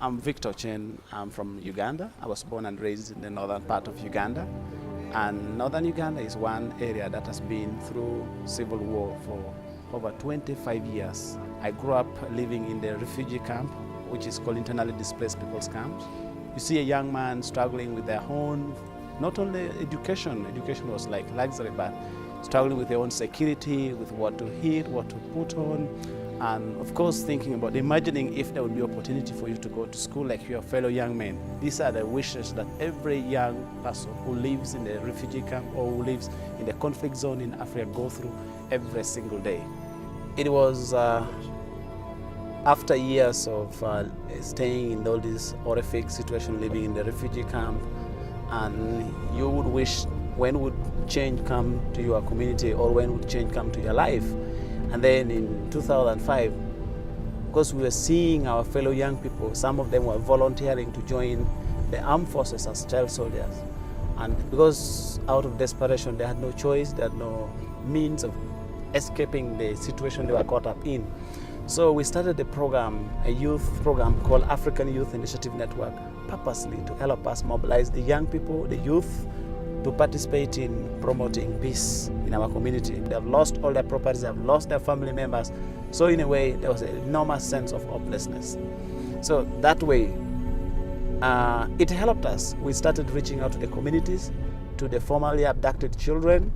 I'm Victor Chen. I'm from Uganda. I was born and raised in the northern part of Uganda. And northern Uganda is one area that has been through civil war for over 25 years. I grew up living in the refugee camp, which is called internally displaced people's camp. You see a young man struggling with their own, not only education was like luxury, but struggling with their own security, with what to eat, what to put on, and of course thinking about, imagining if there would be opportunity for you to go to school like your fellow young men. These are the wishes that every young person who lives in the refugee camp or who lives in the conflict zone in Africa go through every single day. It was after years of staying in all this horrific situation, living in the refugee camp, and you would wish, when would change come to your community, or when would change come to your life? And then in 2005, because we were seeing our fellow young people, some of them were volunteering to join the armed forces as child soldiers. And because out of desperation, they had no choice, they had no means of escaping the situation they were caught up in. So we started a program, a youth program called African Youth Initiative Network, purposely to help us mobilize the young people, the youth, to participate in promoting peace in our community. They have lost all their properties, they have lost their family members. So in a way, there was an enormous sense of hopelessness. So that way, it helped us. We started reaching out to the communities, to the formerly abducted children,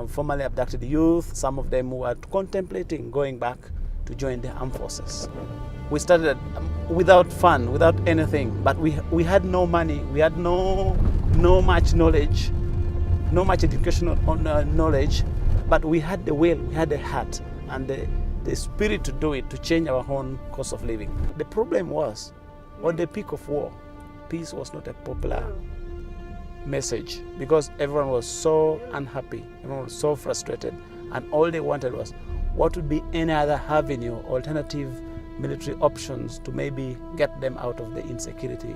formerly abducted youth, some of them who were contemplating going back to join the armed forces. We started without fund, without anything, but we had no money, we had no much knowledge, no much educational knowledge, but we had the will, we had the heart and the spirit to do it, to change our own course of living. The problem was, on the peak of war, peace was not a popular message because everyone was so unhappy, everyone was so frustrated, and all they wanted was, what would be any other avenue, alternative military options to maybe get them out of the insecurity.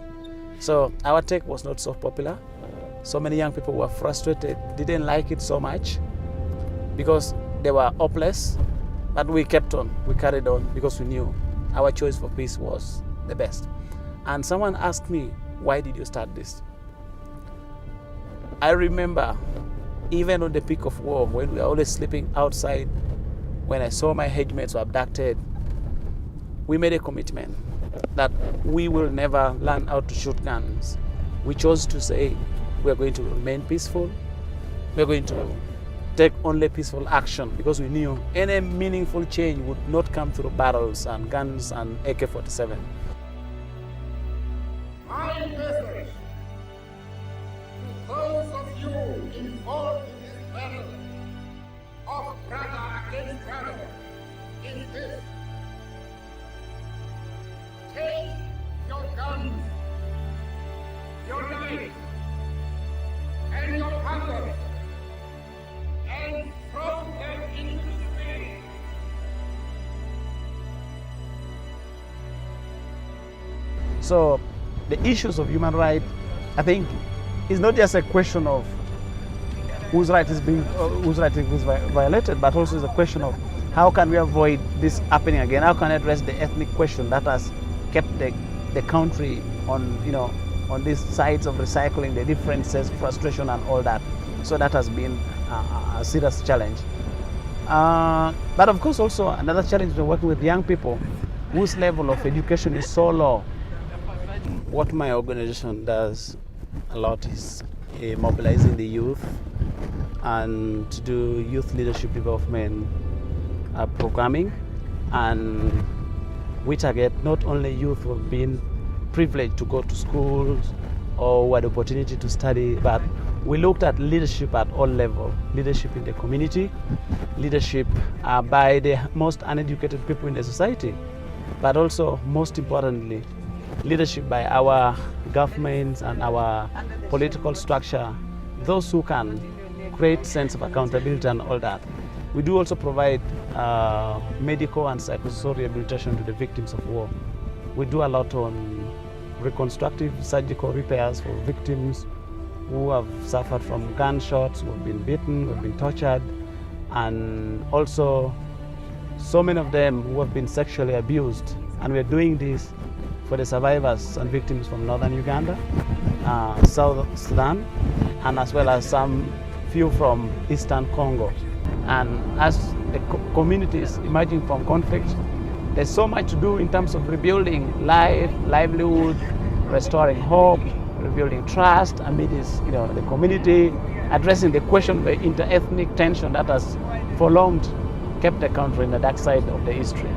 So our take was not so popular. So many young people were frustrated, didn't like it so much because they were hopeless, but we kept on, we carried on because we knew our choice for peace was the best. And someone asked me, why did you start this? I remember even on the peak of war, when we were always sleeping outside, when I saw my age mates were abducted, we made a commitment that we will never learn how to shoot guns. We chose to say we are going to remain peaceful. We are going to take only peaceful action because we knew any meaningful change would not come through barrels and guns and AK-47. My message to those of you involved in this battle of brother against brother is this: take your guns, your knives, and your hammers, and throw them into the sea. So the issues of human rights, I think, is not just a question of whose right is being violated, but also is a question of how can we avoid this happening again? How can I address the ethnic question that has kept the country on these sides of recycling, the differences, frustration, and all that. So that has been a serious challenge. But of course, also another challenge when working with young people whose level of education is so low. What my organization does a lot is mobilizing the youth and to do youth leadership development programming, and we target not only youth who have been privileged to go to schools or who had the opportunity to study, but we looked at leadership at all levels, leadership in the community, leadership by the most uneducated people in the society, but also, most importantly, leadership by our governments and our political structure, those who can create sense of accountability and all that. We do also provide medical and psychosocial rehabilitation to the victims of war. We do a lot on reconstructive surgical repairs for victims who have suffered from gunshots, who have been beaten, who have been tortured, and also so many of them who have been sexually abused. And we're doing this for the survivors and victims from northern Uganda, South Sudan, and as well as some few from eastern Congo. And as the communities emerging from conflict, there's so much to do in terms of rebuilding life, livelihood, restoring hope, rebuilding trust amidst the community, addressing the question of the inter-ethnic tension that has for long kept the country in the dark side of the history.